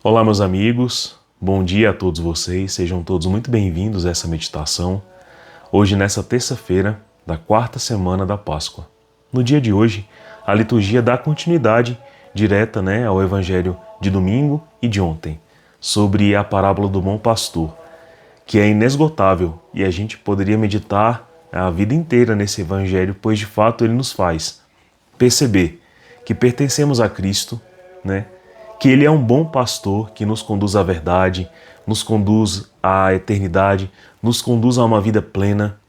Olá, meus amigos, bom dia a todos vocês, sejam todos muito bem-vindos a essa meditação. Hoje, nessa terça-feira da quarta semana da Páscoa. No dia de hoje, a liturgia dá continuidade direta ao Evangelho de domingo e de ontem, sobre a parábola do bom pastor, que é inesgotável e a gente poderia meditar a vida inteira nesse Evangelho, pois de fato ele nos faz perceber que pertencemos a Cristo, que Ele é um bom pastor que nos conduz à verdade, nos conduz à eternidade, nos conduz a uma vida plena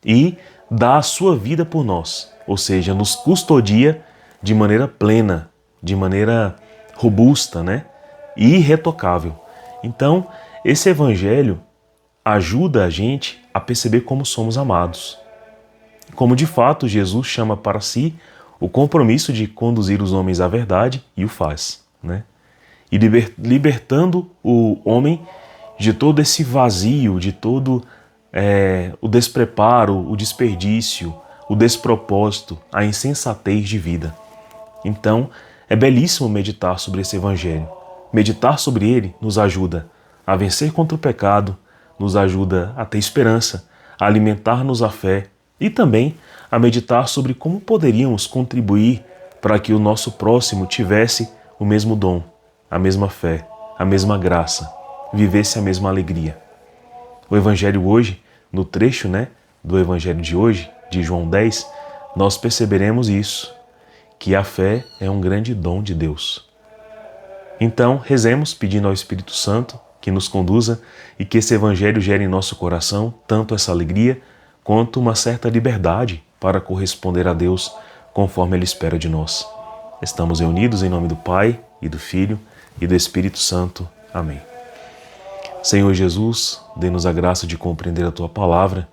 e dá a sua vida por nós, ou seja, nos custodia de maneira plena, de maneira robusta, e irretocável. Então, esse Evangelho ajuda a gente a perceber como somos amados, como de fato Jesus chama para si o compromisso de conduzir os homens à verdade e o faz, e libertando o homem de todo esse vazio, de todo o despreparo, o desperdício, o despropósito, a insensatez de vida. Então, é belíssimo meditar sobre esse Evangelho. Meditar sobre ele nos ajuda a vencer contra o pecado, nos ajuda a ter esperança, a alimentar-nos a fé e também a meditar sobre como poderíamos contribuir para que o nosso próximo tivesse o mesmo dom, a mesma fé, a mesma graça, vivesse a mesma alegria. O Evangelho hoje, no trecho do Evangelho de hoje, de João 10, nós perceberemos isso, que a fé é um grande dom de Deus. Então, rezemos pedindo ao Espírito Santo que nos conduza e que esse Evangelho gere em nosso coração tanto essa alegria quanto uma certa liberdade para corresponder a Deus conforme Ele espera de nós. Estamos reunidos em nome do Pai e do Filho e do Espírito Santo. Amém. Senhor Jesus, dê-nos a graça de compreender a Tua Palavra,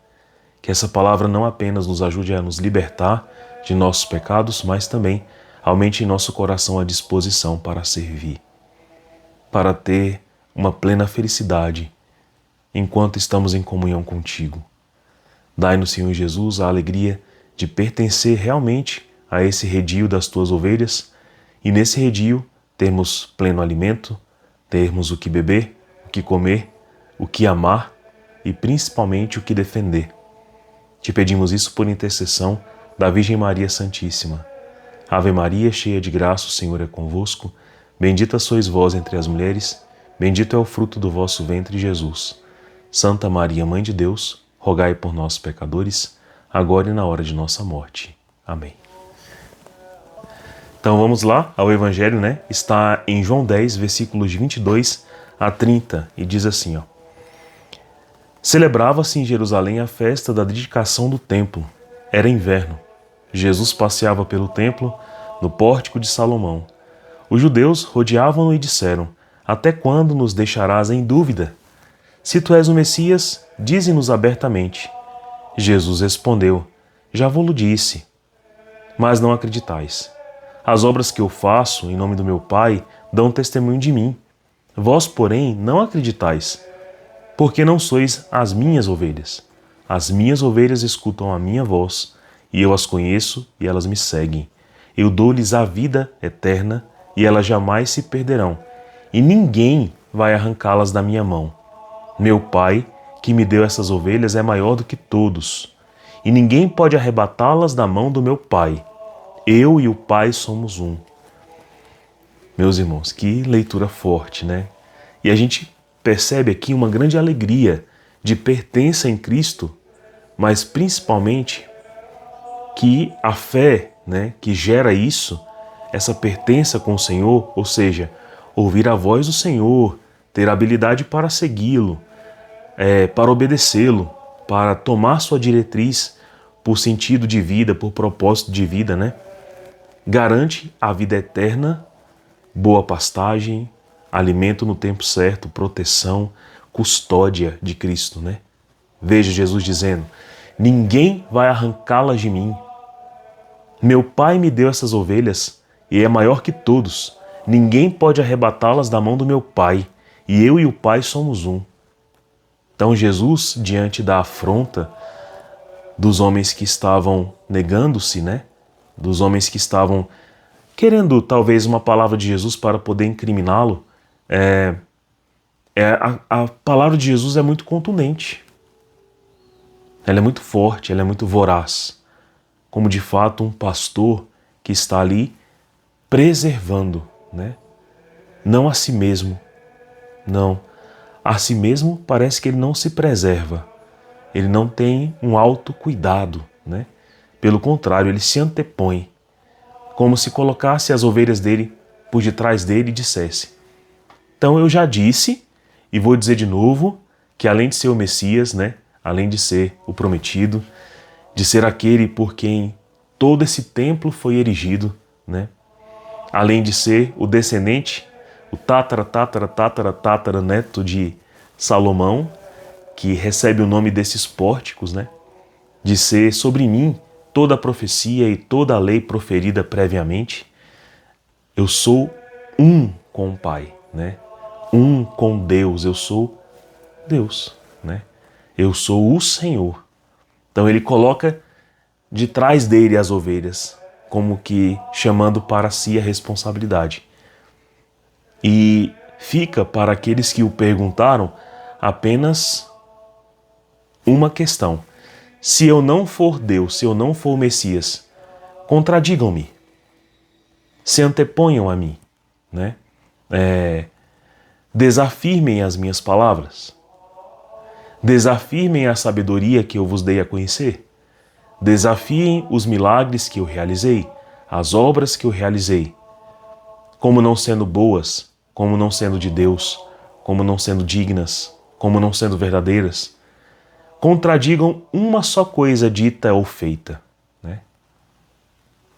que essa Palavra não apenas nos ajude a nos libertar de nossos pecados, mas também aumente em nosso coração a disposição para servir, para ter uma plena felicidade enquanto estamos em comunhão contigo. Dai-nos, Senhor Jesus, a alegria de pertencer realmente a esse redil das Tuas ovelhas e nesse redil termos pleno alimento, termos o que beber, o que comer, o que amar e principalmente o que defender. Te pedimos isso por intercessão da Virgem Maria Santíssima. Ave Maria, cheia de graça, o Senhor é convosco. Bendita sois vós entre as mulheres, bendito é o fruto do vosso ventre, Jesus. Santa Maria, Mãe de Deus, rogai por nós, pecadores, agora e na hora de nossa morte. Amém. Então vamos lá ao Evangelho, Está em João 10, versículos de 22 a 30, e diz assim, Celebrava-se em Jerusalém a festa da dedicação do templo. Era inverno. Jesus passeava pelo templo, no pórtico de Salomão. Os judeus rodeavam-no e disseram, Até quando nos deixarás em dúvida? Se tu és o Messias, dize-nos abertamente. Jesus respondeu, Já vou-lo disse, mas não acreditais. As obras que eu faço em nome do meu Pai dão testemunho de mim. Vós, porém, não acreditais, porque não sois as minhas ovelhas. As minhas ovelhas escutam a minha voz, e eu as conheço e elas me seguem. Eu dou-lhes a vida eterna, e elas jamais se perderão, e ninguém vai arrancá-las da minha mão. Meu Pai, que me deu essas ovelhas, é maior do que todos, e ninguém pode arrebatá-las da mão do meu Pai. Eu e o Pai somos um. Meus irmãos, que leitura forte, E a gente percebe aqui uma grande alegria de pertença em Cristo, mas principalmente que a fé, que gera isso, essa pertença com o Senhor, ou seja, ouvir a voz do Senhor, ter habilidade para segui-lo, para obedecê-lo, para tomar sua diretriz por sentido de vida, por propósito de vida, garante a vida eterna, boa pastagem, alimento no tempo certo, proteção, custódia de Cristo, Veja Jesus dizendo, ninguém vai arrancá-las de mim. Meu Pai me deu essas ovelhas e é maior que todos. Ninguém pode arrebatá-las da mão do meu Pai, e eu e o Pai somos um. Então Jesus, diante da afronta dos homens que estavam negando-se, dos homens que estavam querendo talvez uma palavra de Jesus para poder incriminá-lo, A palavra de Jesus é muito contundente. Ela é muito forte, ela é muito voraz. Como de fato um pastor que está ali preservando, né? Não a si mesmo. Não. A si mesmo parece que ele não se preserva. Ele não tem um autocuidado, né? Pelo contrário, ele se antepõe. Como se colocasse as ovelhas dele por detrás dele e dissesse: então eu já disse, e vou dizer de novo, que além de ser o Messias, né? Além de ser o prometido, de ser aquele por quem todo esse templo foi erigido, né? Além de ser o descendente, o tatara neto de Salomão, que recebe o nome desses pórticos, né? De ser sobre mim toda a profecia e toda a lei proferida previamente. Eu sou um com o Pai, né? Um com Deus, eu sou Deus, né? Eu sou o Senhor. Então ele coloca de trás dele as ovelhas, como que chamando para si a responsabilidade. E fica para aqueles que o perguntaram apenas uma questão: se eu não for Deus, se eu não for o Messias, contradigam-me, se anteponham a mim, né? Desafirmem as minhas palavras, desafirmem a sabedoria que eu vos dei a conhecer, desafiem os milagres que eu realizei, as obras que eu realizei, como não sendo boas, como não sendo de Deus, como não sendo dignas, como não sendo verdadeiras. Contradigam uma só coisa dita ou feita, né?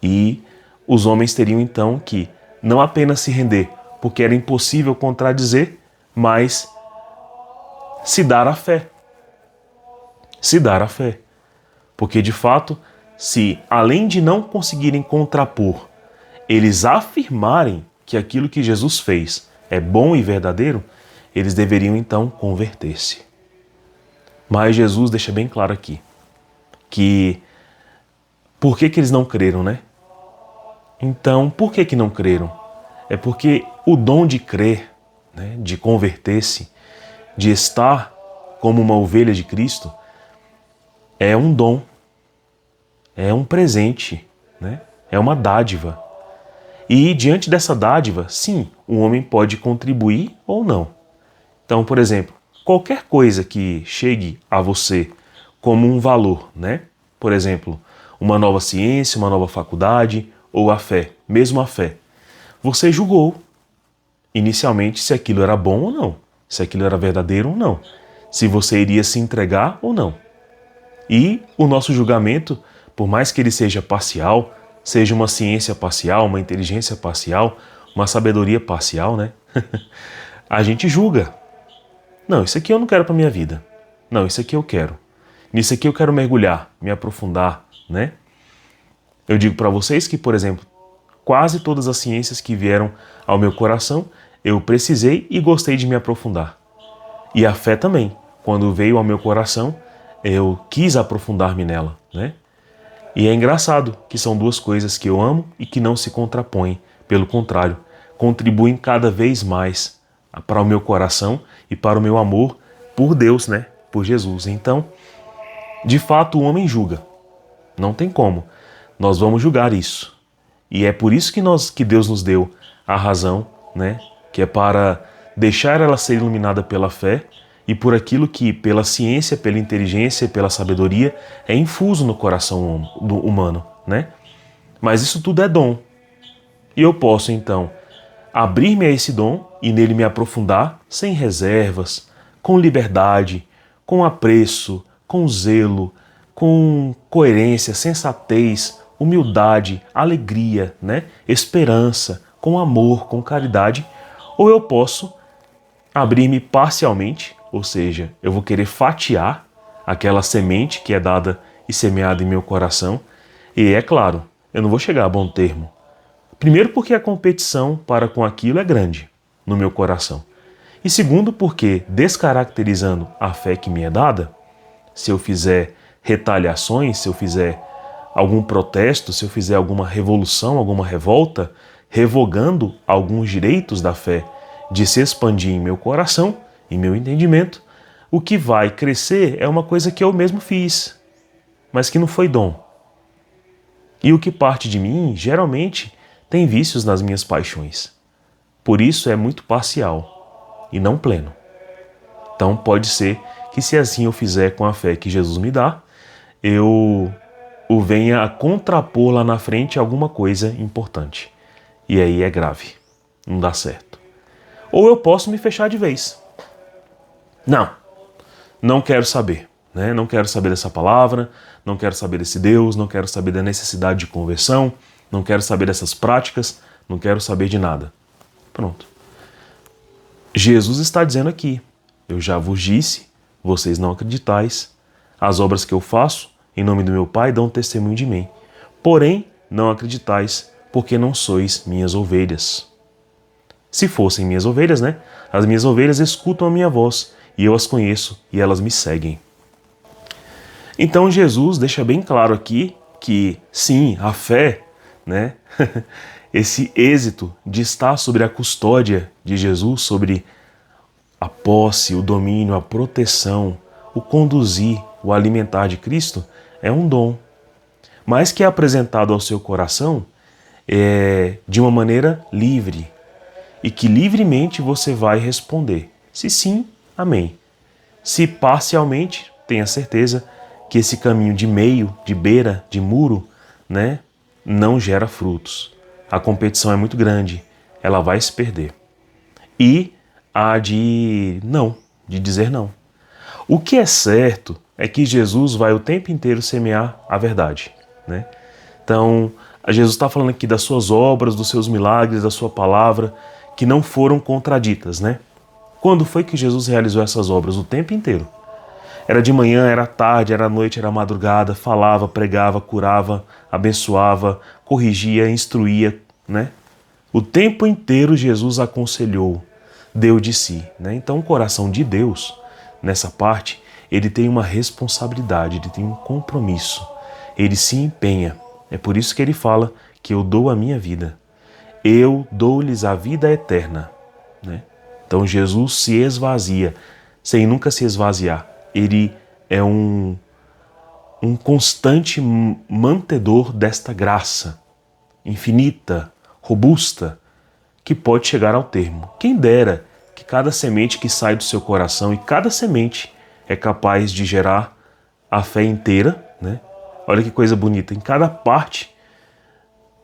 E os homens teriam então que não apenas se render, porque era impossível contradizer, mas se dar a fé. Se dar a fé. Porque de fato, se além de não conseguirem contrapor, eles afirmarem que aquilo que Jesus fez é bom e verdadeiro, eles deveriam então converter-se. Mas Jesus deixa bem claro aqui que por que eles não creram, né? Então, por que não creram? É porque o dom de crer, né, de converter-se, de estar como uma ovelha de Cristo, é um dom, é um presente, né? É uma dádiva. E diante dessa dádiva, sim, o homem pode contribuir ou não. Então, por exemplo, qualquer coisa que chegue a você como um valor, né? Por exemplo, uma nova ciência, uma nova faculdade ou a fé, mesmo a fé. Você julgou inicialmente se aquilo era bom ou não, se aquilo era verdadeiro ou não, se você iria se entregar ou não. E o nosso julgamento, por mais que ele seja parcial, seja uma ciência parcial, uma inteligência parcial, uma sabedoria parcial, né? A gente julga. Não, isso aqui eu não quero para minha vida. Não, isso aqui eu quero. Nisso aqui eu quero mergulhar, me aprofundar, né? Eu digo para vocês que, por exemplo, quase todas as ciências que vieram ao meu coração, eu precisei e gostei de me aprofundar. E a fé também. Quando veio ao meu coração, eu quis aprofundar-me nela, né? E é engraçado que são duas coisas que eu amo e que não se contrapõem. Pelo contrário, contribuem cada vez mais para o meu coração e para o meu amor por Deus, né? Por Jesus. Então, de fato, o homem julga. Não tem como. Nós vamos julgar isso. E é por isso que Deus nos deu a razão, né? Que é para deixar ela ser iluminada pela fé e por aquilo que, pela ciência, pela inteligência, pela sabedoria, é infuso no coração humano, né? Mas isso tudo é dom. E eu posso, então, abrir-me a esse dom e nele me aprofundar sem reservas, com liberdade, com apreço, com zelo, com coerência, sensatez, humildade, alegria, né? Esperança, com amor, com caridade. Ou eu posso abrir-me parcialmente, ou seja, eu vou querer fatiar aquela semente que é dada e semeada em meu coração. E é claro, eu não vou chegar a bom termo. Primeiro porque a competição para com aquilo é grande no meu coração. E segundo porque, descaracterizando a fé que me é dada, se eu fizer retaliações, se eu fizer algum protesto, se eu fizer alguma revolução, alguma revolta, revogando alguns direitos da fé de se expandir em meu coração, em meu entendimento, o que vai crescer é uma coisa que eu mesmo fiz, mas que não foi dom. E o que parte de mim, geralmente, tem vícios nas minhas paixões. Por isso é muito parcial e não pleno. Então pode ser que, se assim eu fizer com a fé que Jesus me dá, eu o venha a contrapor lá na frente alguma coisa importante. E aí é grave, não dá certo. Ou eu posso me fechar de vez. Não quero saber, né? Não quero saber dessa palavra, não quero saber desse Deus, não quero saber da necessidade de conversão, não quero saber dessas práticas, não quero saber de nada. Pronto. Jesus está dizendo aqui: eu já vos disse, vocês não acreditais. As obras que eu faço, em nome do meu Pai, dão testemunho de mim. Porém, não acreditais, porque não sois minhas ovelhas. Se fossem minhas ovelhas, né? As minhas ovelhas escutam a minha voz, e eu as conheço, e elas me seguem. Então Jesus deixa bem claro aqui que, sim, a fé, né? Esse êxito de estar sobre a custódia de Jesus, sobre a posse, o domínio, a proteção, o conduzir, o alimentar de Cristo, é um dom, mas que é apresentado ao seu coração de uma maneira livre, e que livremente você vai responder. Se sim, amém. Se parcialmente, tenha certeza que esse caminho de meio, de beira, de muro, né, não gera frutos. A competição é muito grande, ela vai se perder. E há de dizer não. O que é certo é que Jesus vai o tempo inteiro semear a verdade, né? Então, Jesus está falando aqui das suas obras, dos seus milagres, da sua palavra, que não foram contraditas, né? Quando foi que Jesus realizou essas obras? O tempo inteiro. Era de manhã, era tarde, era noite, era madrugada, falava, pregava, curava, abençoava, corrigia, instruía, né? O tempo inteiro Jesus aconselhou, deu de si, né? Então o coração de Deus, nessa parte, ele tem uma responsabilidade, ele tem um compromisso, ele se empenha. É por isso que ele fala que eu dou a minha vida. Eu dou-lhes a vida eterna, né? Então Jesus se esvazia, sem nunca se esvaziar. Ele é um constante mantedor desta graça infinita, robusta, que pode chegar ao termo. Quem dera que cada semente que sai do seu coração, e cada semente é capaz de gerar a fé inteira, né? Olha que coisa bonita, em cada parte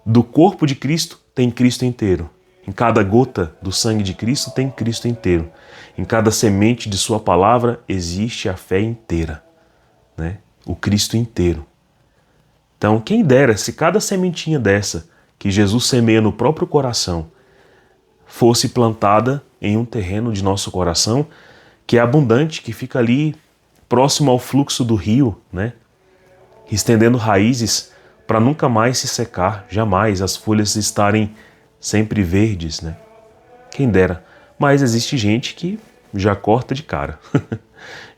do corpo de Cristo tem Cristo inteiro. Em cada gota do sangue de Cristo tem Cristo inteiro. Em cada semente de sua palavra existe a fé inteira, né? O Cristo inteiro. Então, quem dera se cada sementinha dessa que Jesus semeia no próprio coração fosse plantada em um terreno de nosso coração que é abundante, que fica ali próximo ao fluxo do rio, né? Estendendo raízes para nunca mais se secar, jamais as folhas estarem sempre verdes, né? Quem dera. Mas existe gente que já corta de cara.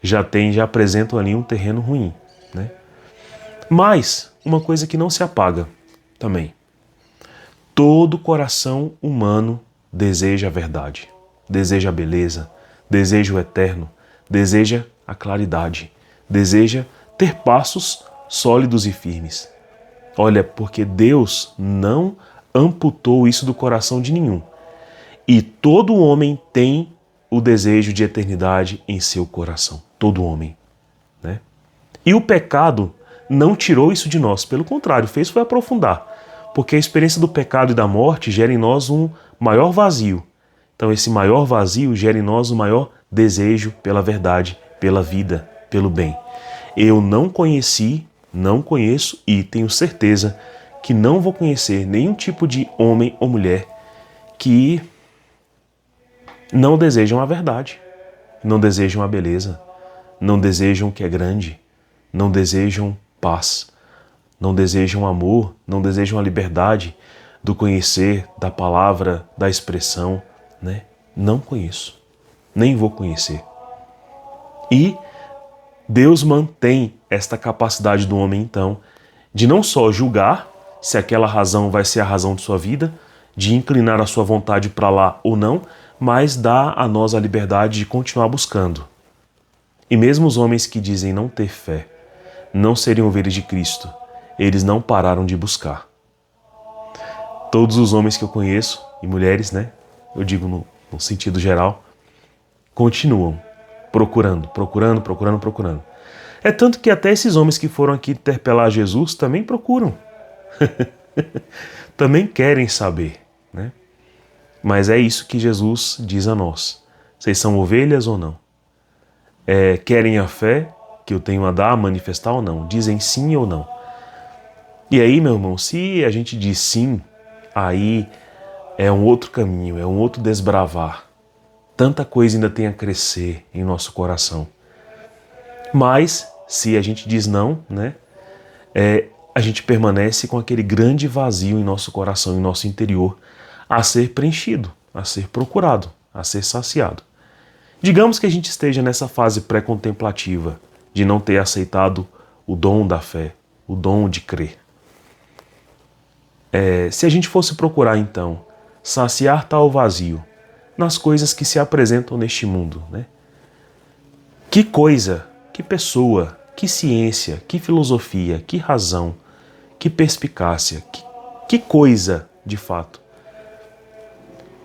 já apresentam ali um terreno ruim, né? Mas uma coisa que não se apaga também. Todo coração humano deseja a verdade, deseja a beleza, deseja o eterno, deseja a claridade, deseja ter passos sólidos e firmes. Olha, porque Deus não amputou isso do coração de nenhum. E todo homem tem o desejo de eternidade em seu coração. Todo homem, né? E o pecado não tirou isso de nós. Pelo contrário, fez foi aprofundar. Porque a experiência do pecado e da morte gera em nós um maior vazio. Então esse maior vazio gera em nós um maior desejo pela verdade, pela vida, pelo bem. Eu não conheci, não conheço e tenho certeza que não vou conhecer nenhum tipo de homem ou mulher que não desejam a verdade, não desejam a beleza, não desejam o que é grande, não desejam paz, não desejam amor, não desejam a liberdade do conhecer, da palavra, da expressão, né? Não conheço, nem vou conhecer. E Deus mantém esta capacidade do homem, então, de não só julgar se aquela razão vai ser a razão de sua vida, de inclinar a sua vontade para lá ou não, mas dá a nós a liberdade de continuar buscando. E mesmo os homens que dizem não ter fé, não serem ovelhas de Cristo, eles não pararam de buscar. Todos os homens que eu conheço, e mulheres, né? Eu digo no sentido geral, continuam procurando. É tanto que até esses homens que foram aqui interpelar Jesus também procuram. Também querem saber, né? Mas é isso que Jesus diz a nós. Vocês são ovelhas ou não? Querem a fé que eu tenho a dar, a manifestar ou não? Dizem sim ou não? E aí, meu irmão, se a gente diz sim, aí é um outro caminho, é um outro desbravar. Tanta coisa ainda tem a crescer em nosso coração. Mas, se a gente diz não, né? A gente permanece com aquele grande vazio em nosso coração, em nosso interior, a ser preenchido, a ser procurado, a ser saciado. Digamos que a gente esteja nessa fase pré-contemplativa, de não ter aceitado o dom da fé, o dom de crer. Se a gente fosse procurar, então, saciar tal vazio nas coisas que se apresentam neste mundo, né? Que coisa, que pessoa, que ciência, que filosofia, que razão, que perspicácia, que coisa, de fato,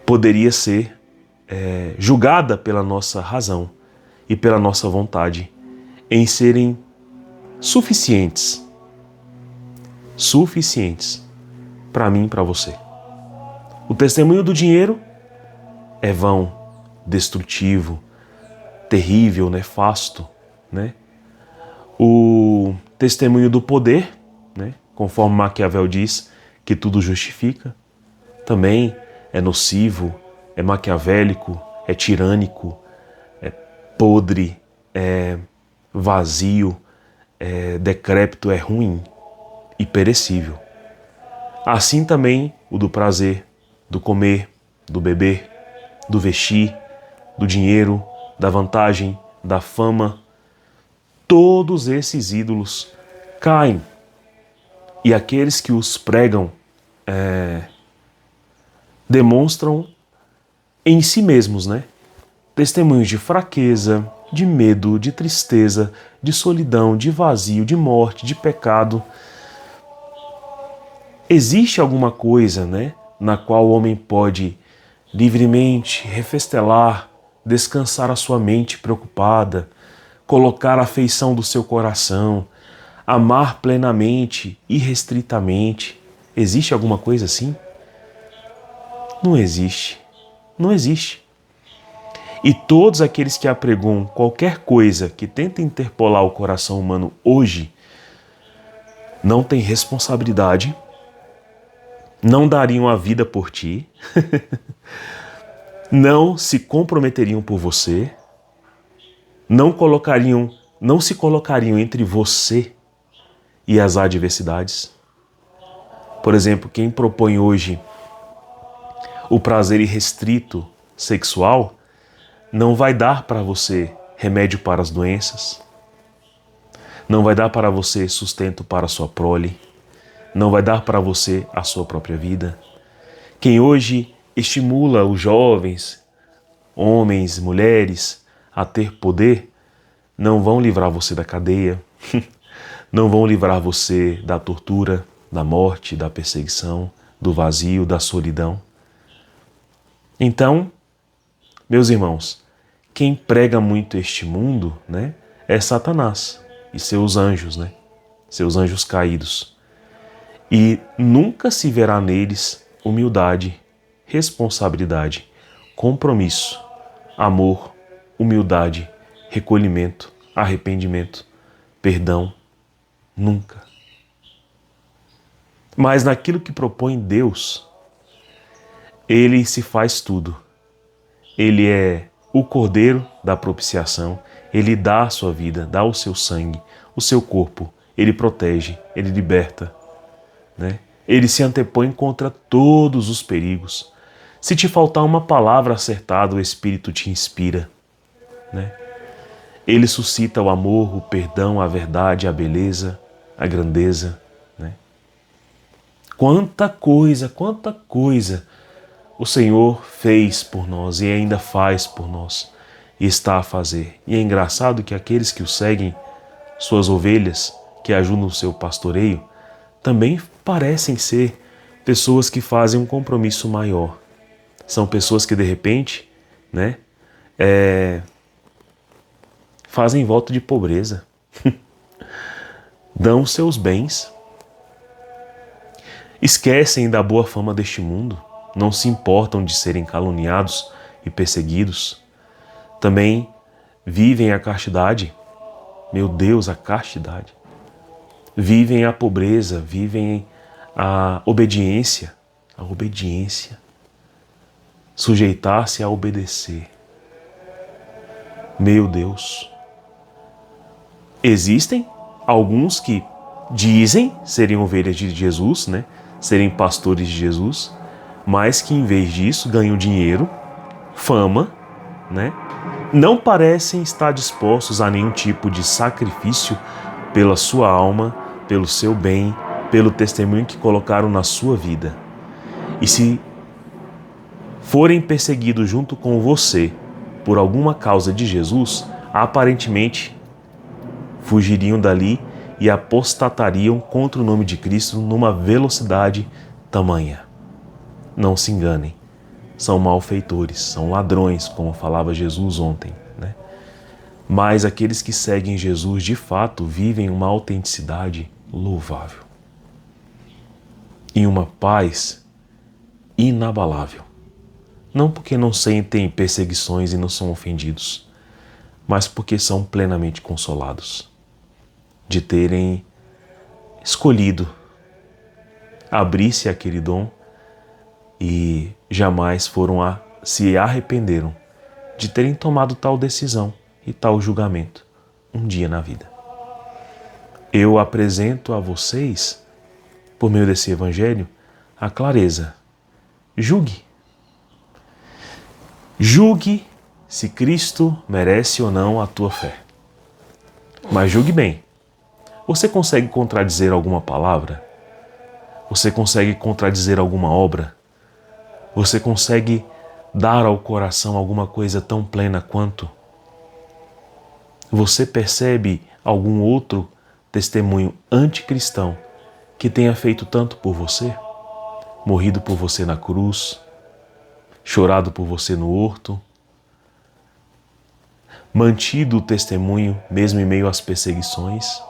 poderia ser julgada pela nossa razão e pela nossa vontade em serem suficientes para mim e para você. O testemunho do dinheiro é vão, destrutivo, terrível, nefasto, né? O testemunho do poder, né? Conforme Maquiavel diz, que tudo justifica, também é nocivo, é maquiavélico, é tirânico, é podre, é vazio, é decrépito, é ruim e perecível. Assim também o do prazer, do comer, do beber, do vestir, do dinheiro, da vantagem, da fama. Todos esses ídolos caem. E aqueles que os pregam demonstram em si mesmos, né? Testemunhos de fraqueza, de medo, de tristeza, de solidão, de vazio, de morte, de pecado. Existe alguma coisa, né, na qual o homem pode livremente refestelar, descansar a sua mente preocupada, colocar a afeição do seu coração, amar plenamente, irrestritamente? Existe alguma coisa assim? Não existe. Não existe. E todos aqueles que apregoam qualquer coisa que tenta interpolar o coração humano hoje não têm responsabilidade, não dariam a vida por ti, não se comprometeriam por você, não se colocariam entre você e as adversidades. Por exemplo, quem propõe hoje o prazer irrestrito sexual não vai dar para você remédio para as doenças, não vai dar para você sustento para a sua prole, não vai dar para você a sua própria vida. Quem hoje estimula os jovens, homens, mulheres, a ter poder, não vão livrar você da cadeia, não vão livrar você da tortura, da morte, da perseguição, do vazio, da solidão. Então, meus irmãos, quem prega muito este mundo, né, é Satanás e seus anjos, né, seus anjos caídos. E nunca se verá neles humildade, responsabilidade, compromisso, amor, humildade, recolhimento, arrependimento, perdão. Nunca. Mas naquilo que propõe Deus, Ele se faz tudo. Ele é o Cordeiro da propiciação, Ele dá a sua vida, dá o seu sangue, o seu corpo, Ele protege, Ele liberta, né? Ele se antepõe contra todos os perigos. Se te faltar uma palavra acertada, o Espírito te inspira, né? Ele suscita o amor, o perdão, a verdade, a beleza, a grandeza, né? Quanta coisa o Senhor fez por nós e ainda faz por nós e está a fazer. E é engraçado que aqueles que o seguem, suas ovelhas, que ajudam o seu pastoreio, também parecem ser pessoas que fazem um compromisso maior. São pessoas que de repente, né, fazem voto de pobreza, dão seus bens, esquecem da boa fama deste mundo, não se importam de serem caluniados e perseguidos. Também vivem a castidade, meu Deus, a castidade. Vivem a pobreza, vivem a obediência, sujeitar-se a obedecer. Meu Deus. Existem alguns que dizem serem ovelhas de Jesus, né? Serem pastores de Jesus, mas que em vez disso ganham dinheiro, fama, né? Não parecem estar dispostos a nenhum tipo de sacrifício pela sua alma, pelo seu bem, pelo testemunho que colocaram na sua vida. E se forem perseguidos junto com você por alguma causa de Jesus, aparentemente fugiriam dali e apostatariam contra o nome de Cristo numa velocidade tamanha. Não se enganem, são malfeitores, são ladrões, como falava Jesus ontem, né? Mas aqueles que seguem Jesus de fato vivem uma autenticidade louvável e uma paz inabalável. Não porque não sentem perseguições e não são ofendidos, mas porque são plenamente consolados de terem escolhido abrir-se àquele dom e jamais se arrependeram de terem tomado tal decisão e tal julgamento um dia na vida. Eu apresento a vocês, por meio desse evangelho, a clareza. Julgue. Julgue se Cristo merece ou não a tua fé. Mas julgue bem. Você consegue contradizer alguma palavra? Você consegue contradizer alguma obra? Você consegue dar ao coração alguma coisa tão plena quanto? Você percebe algum outro testemunho anticristão que tenha feito tanto por você? Morrido por você na cruz, chorado por você no horto, mantido o testemunho mesmo em meio às perseguições?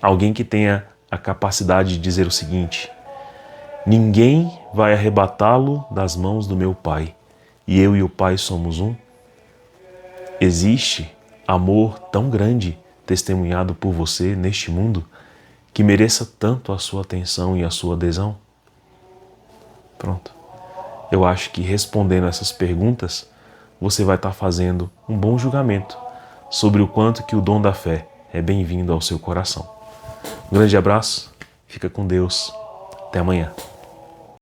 Alguém que tenha a capacidade de dizer o seguinte: ninguém vai arrebatá-lo das mãos do meu Pai, e eu e o Pai somos um? Existe amor tão grande testemunhado por você neste mundo que mereça tanto a sua atenção e a sua adesão? Pronto. Eu acho que respondendo essas perguntas, você vai estar fazendo um bom julgamento sobre o quanto que o dom da fé é bem-vindo ao seu coração. Um grande abraço, fica com Deus, até amanhã.